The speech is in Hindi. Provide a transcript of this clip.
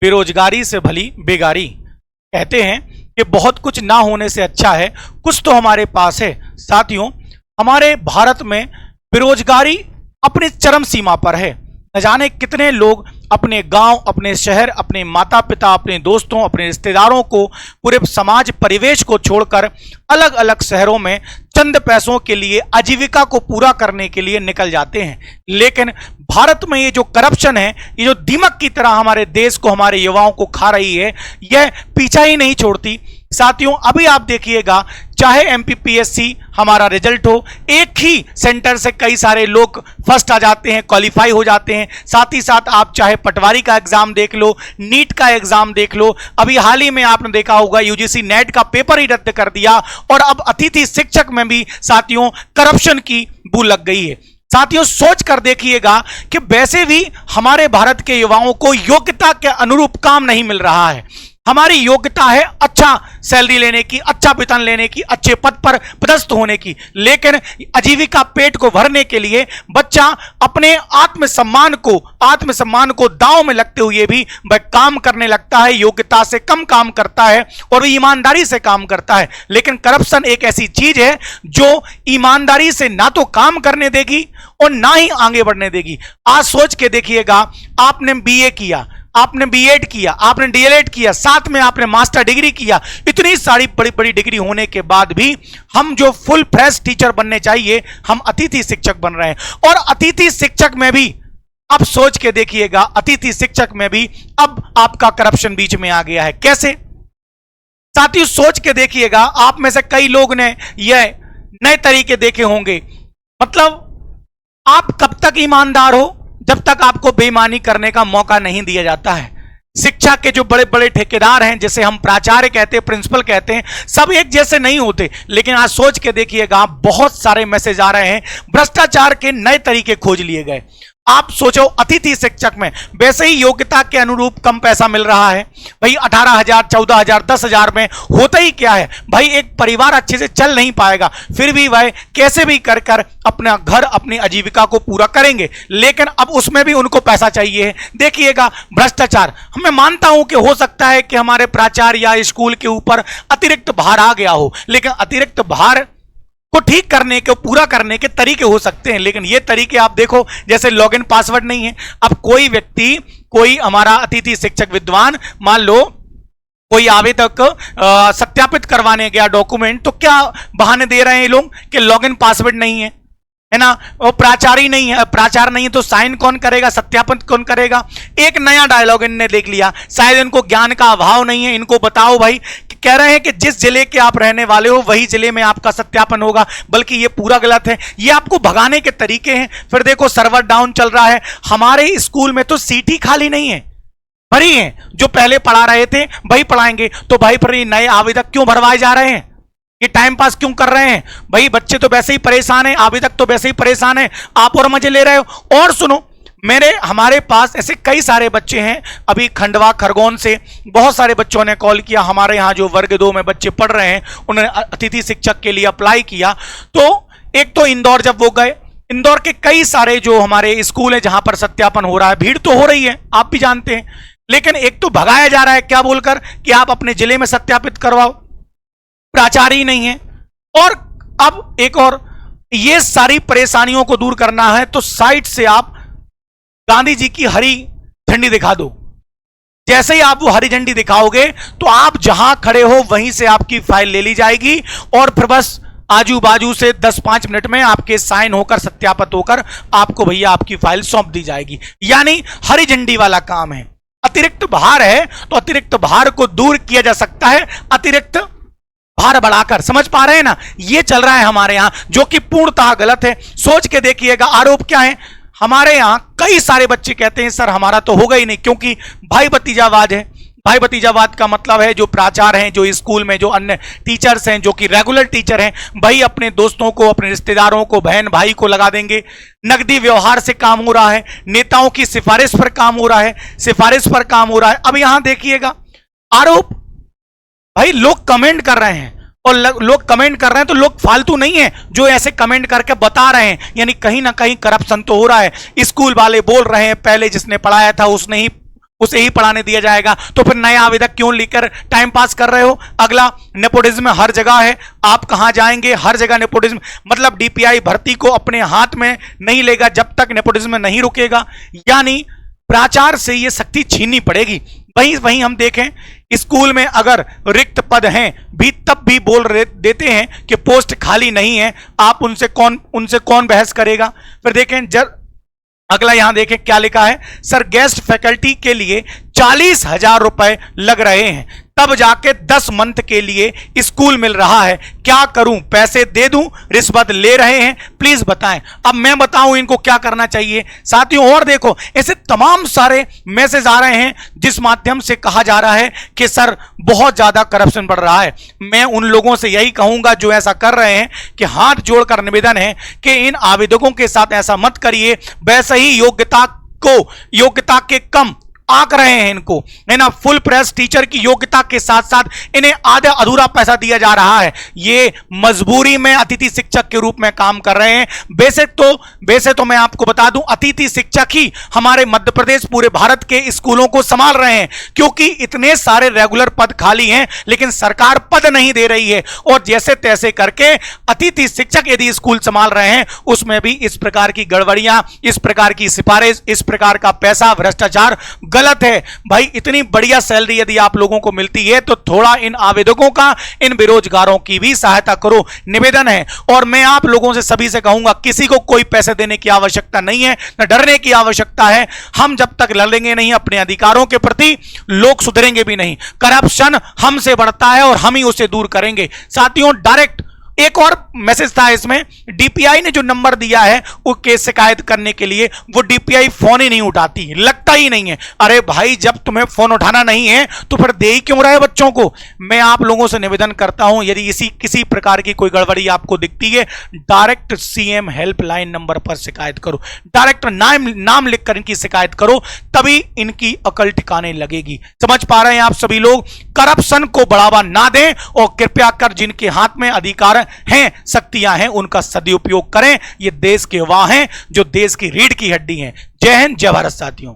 बेरोजगारी से भली बेगारी। कहते हैं कि बहुत कुछ ना होने से अच्छा है कुछ तो हमारे पास है। साथियों, हमारे भारत में बेरोजगारी अपनी चरम सीमा पर है। न जाने कितने लोग अपने गांव, अपने शहर, अपने माता पिता, अपने दोस्तों, अपने रिश्तेदारों को, पूरे समाज परिवेश को छोड़कर अलग अलग शहरों में चंद पैसों के लिए आजीविका को पूरा करने के लिए निकल जाते हैं। लेकिन भारत में ये जो करप्शन है, ये जो दीमक की तरह हमारे देश को, हमारे युवाओं को खा रही है, यह पीछा ही नहीं छोड़ती। साथियों, अभी आप देखिएगा, चाहे एमपीपीएससी हमारा रिजल्ट हो, एक ही सेंटर से कई सारे लोग फर्स्ट आ जाते हैं, क्वालिफाई हो जाते हैं। साथ ही साथ आप चाहे पटवारी का एग्जाम देख लो, नीट का एग्जाम देख लो, अभी हाल ही में आपने देखा होगा यूजीसी नेट का पेपर ही रद्द कर दिया, और अब अतिथि शिक्षक में भी साथियों करप्शन की बू लग गई है। साथियों, सोच कर देखिएगा कि वैसे भी हमारे भारत के युवाओं को योग्यता के अनुरूप काम नहीं मिल रहा है। हमारी योग्यता है अच्छा सैलरी लेने की, अच्छा वेतन लेने की, अच्छे पद पर पदस्थ होने की, लेकिन आजीविका पेट को भरने के लिए बच्चा अपने आत्मसम्मान को दांव में लगते हुए भी वह काम करने लगता है, योग्यता से कम काम करता है और ईमानदारी से काम करता है। लेकिन करप्शन एक ऐसी चीज है जो ईमानदारी से ना तो काम करने देगी और ना ही आगे बढ़ने देगी। आज सोच के देखिएगा, आपने बीए किया, आपने बीएड किया, आपने डीएलएड किया, साथ में आपने मास्टर डिग्री किया, इतनी सारी बड़ी बड़ी डिग्री होने के बाद भी हम जो फुल फ्रेश टीचर बनने चाहिए, हम अतिथि शिक्षक बन रहे हैं। और अतिथि शिक्षक में भी अब सोच के देखिएगा, अतिथि शिक्षक में भी अब आपका करप्शन बीच में आ गया है। कैसे? साथियों, सोच के देखिएगा, आप में से कई लोग ने यह नए तरीके देखे होंगे। मतलब आप कब तक ईमानदार हो जब तक आपको बेईमानी करने का मौका नहीं दिया जाता है। शिक्षा के जो बड़े बड़े ठेकेदार हैं, जिसे हम प्राचार्य कहते हैं, प्रिंसिपल कहते हैं, सब एक जैसे नहीं होते। लेकिन आज सोच के देखिएगा, बहुत सारे मैसेज आ रहे हैं, भ्रष्टाचार के नए तरीके खोज लिए गए। आप सोचो, अतिथि शिक्षक में वैसे ही योग्यता के अनुरूप कम पैसा मिल रहा है भाई, 18,000, 14,000, 10,000 में होता ही क्या है भाई, एक परिवार अच्छे से चल नहीं पाएगा, फिर भी वह कैसे भी कर कर अपना घर, अपनी आजीविका को पूरा करेंगे। लेकिन अब उसमें भी उनको पैसा चाहिए है। देखिएगा, भ्रष्टाचार, मैं मानता हूं कि हो सकता है कि हमारे प्राचार्य या स्कूल के ऊपर अतिरिक्त भार आ गया हो, लेकिन अतिरिक्त भार को ठीक करने के, पूरा करने के तरीके हो सकते हैं। लेकिन ये तरीके आप देखो, जैसे लॉगिन पासवर्ड नहीं है। अब कोई व्यक्ति, कोई हमारा अतिथि शिक्षक विद्वान, मान लो कोई आवेदक सत्यापित करवाने गया डॉक्यूमेंट, तो क्या बहाने दे रहे हैं ये लोग कि लॉगिन पासवर्ड नहीं है ना, वो प्राचार्य नहीं है, प्राचार्य नहीं है तो साइन कौन करेगा, सत्यापन कौन करेगा। एक नया डायलॉग इनने देख लिया, शायद इनको ज्ञान का अभाव नहीं है। इनको बताओ भाई, कह रहे हैं कि जिस जिले के आप रहने वाले हो वही जिले में आपका सत्यापन होगा, बल्कि ये पूरा गलत है। ये आपको भगाने के तरीके हैं। फिर देखो, सर्वर डाउन चल रहा है। हमारे स्कूल में तो सीट ही खाली नहीं है, भरी है। जो पहले पढ़ा रहे थे वही पढ़ाएंगे, तो भाई फिर नए आवेदक क्यों भरवाए जा रहे हैं? ये टाइम पास क्यों कर रहे हैं भाई? बच्चे तो वैसे ही परेशान हैं, आवेदक तो वैसे ही परेशान है, आप और मजे ले रहे हो। और सुनो, हमारे पास ऐसे कई सारे बच्चे हैं, अभी खंडवा, खरगोन से बहुत सारे बच्चों ने कॉल किया। हमारे यहाँ जो वर्ग 2 में बच्चे पढ़ रहे हैं, उन्होंने अतिथि शिक्षक के लिए अप्लाई किया। तो एक तो इंदौर जब वो गए, इंदौर के कई सारे जो हमारे स्कूल हैं जहां पर सत्यापन हो रहा है, भीड़ तो हो रही है, आप भी जानते हैं, लेकिन एक तो भगाया जा रहा है क्या बोलकर कि आप अपने जिले में सत्यापित करवाओ, प्राचार्य ही नहीं है। और अब एक और, ये सारी परेशानियों को दूर करना है तो साइड से आप गांधी जी की हरी झंडी दिखा दो। जैसे ही आप वो हरी झंडी दिखाओगे तो आप जहां खड़े हो वहीं से आपकी फाइल ले ली जाएगी और फिर बस आजू बाजू से 10-5 मिनट में आपके साइन होकर, सत्यापित होकर आपको भैया आपकी फाइल सौंप दी जाएगी। यानी हरी झंडी वाला काम है। अतिरिक्त भार है तो अतिरिक्त भार को दूर किया जा सकता है, अतिरिक्त भार बढ़ाकर। समझ पा रहे हैं ना? ये चल रहा है हमारे यहां, जो कि पूर्णतः गलत है। सोच के देखिएगा, आरोप क्या है हमारे यहां। कई सारे बच्चे कहते हैं सर हमारा तो होगा ही नहीं, क्योंकि भाई भतीजावाद है। भाई भतीजावाद का मतलब है जो प्राचार्य हैं, जो स्कूल में जो अन्य टीचर्स हैं, जो कि रेगुलर टीचर हैं, भाई अपने दोस्तों को, अपने रिश्तेदारों को, बहन भाई को लगा देंगे। नकदी व्यवहार से काम हो रहा है, नेताओं की सिफारिश पर काम हो रहा है, सिफारिश पर काम हो रहा है। अब यहां देखिएगा, आरोप भाई लोग कमेंट कर रहे हैं, और लोग कमेंट कर रहे हैं तो लोग फालतू नहीं है जो ऐसे कमेंट करके बता रहे हैं। यानी कहीं ना कहीं करप्शन तो हो रहा है। स्कूल वाले बोल रहे हैं पहले जिसने पढ़ाया था उसने ही उसे ही पढ़ाने दिया जाएगा। तो फिर नए आवेदक क्यों लेकर टाइम पास कर रहे हो? अगला, नेपोटिज्म हर जगह है, आप कहां जाएंगे, हर जगह नेपोटिज्म। मतलब डीपीआई भर्ती को अपने हाथ में नहीं लेगा जब तक नेपोटिज्म नहीं रुकेगा, यानी प्राचार्य से यह शक्ति छीननी पड़ेगी। वहीं हम देखें, स्कूल में अगर रिक्त पद हैं भी तब भी बोल देते हैं कि पोस्ट खाली नहीं है, आप उनसे कौन बहस करेगा? फिर देखें अगला यहां देखें क्या लिखा है, सर गेस्ट फैकल्टी के लिए 40,000 रुपए लग रहे हैं, तब जाके 10 मंथ के लिए स्कूल मिल रहा है, क्या करूं? पैसे दे दूं? रिश्वत ले रहे हैं, प्लीज बताएं। अब मैं बताऊं इनको क्या करना चाहिए साथियों। और देखो, ऐसे तमाम सारे मैसेज आ रहे हैं जिस माध्यम से कहा जा रहा है कि सर बहुत ज्यादा करप्शन बढ़ रहा है। मैं उन लोगों से यही कहूंगा जो ऐसा कर रहे हैं कि हाथ जोड़कर निवेदन है कि इन आवेदकों के साथ ऐसा मत करिए। वैसे ही योग्यता के कम आंक रहे हैं इनको, है ना। फुल प्रेस टीचर की योग्यता के साथ साथ इन्हें आधा अधूरा पैसा दिया जा रहा है। ये मजबूरी में अतिथि शिक्षक के रूप में काम कर रहे हैं। वैसे तो मैं आपको बता दूं, अतिथि शिक्षक ही हमारे मध्य प्रदेश, पूरे भारत के स्कूलों को संभाल रहे हैं, क्योंकि इतने सारे रेगुलर पद खाली हैं लेकिन सरकार पद नहीं दे रही है। और जैसे तैसे करके अतिथि शिक्षक यदि स्कूल संभाल रहे हैं, उसमें भी इस प्रकार की गड़बड़ियां, इस प्रकार की सिफारिश, इस प्रकार का पैसा, भ्रष्टाचार गलत है। भाई इतनी बढ़िया सैलरी यदि आप लोगों को मिलती है तो थोड़ा इन आवेदकों का, इन बेरोजगारों की भी सहायता करो, निवेदन है। और मैं आप लोगों से सभी से कहूंगा, किसी को कोई पैसे देने की आवश्यकता नहीं है, न डरने की आवश्यकता है। हम जब तक लड़ेंगे नहीं अपने अधिकारों के प्रति, लोग सुधरेंगे भी नहीं। करप्शन हमसे बढ़ता है और हम ही उसे दूर करेंगे साथियों। डायरेक्ट एक और मैसेज था इसमें, डीपीआई ने जो नंबर दिया है वो केस शिकायत करने के लिए, वो डीपीआई फोन ही नहीं उठाती, लगता ही नहीं है। अरे भाई, जब तुम्हें फोन उठाना नहीं है तो फिर दे ही क्यों रहे बच्चों को? मैं आप लोगों से निवेदन करता हूं, यदि किसी प्रकार की कोई गड़बड़ी आपको दिखती है, डायरेक्ट सीएम हेल्पलाइन नंबर पर शिकायत करो, डायरेक्ट नाम लिखकर इनकी शिकायत करो, तभी इनकी अकल ठिकाने लगेगी। समझ पा रहे हैं आप सभी लोग? करप्शन को बढ़ावा ना दें और कृपया कर जिनके हाथ में अधिकार हैं, शक्तियां हैं, उनका सदुपयोग करें। ये देश के युवा हैं जो देश की रीढ़ की हड्डी हैं। जय हिंद, जय भारत साथियों।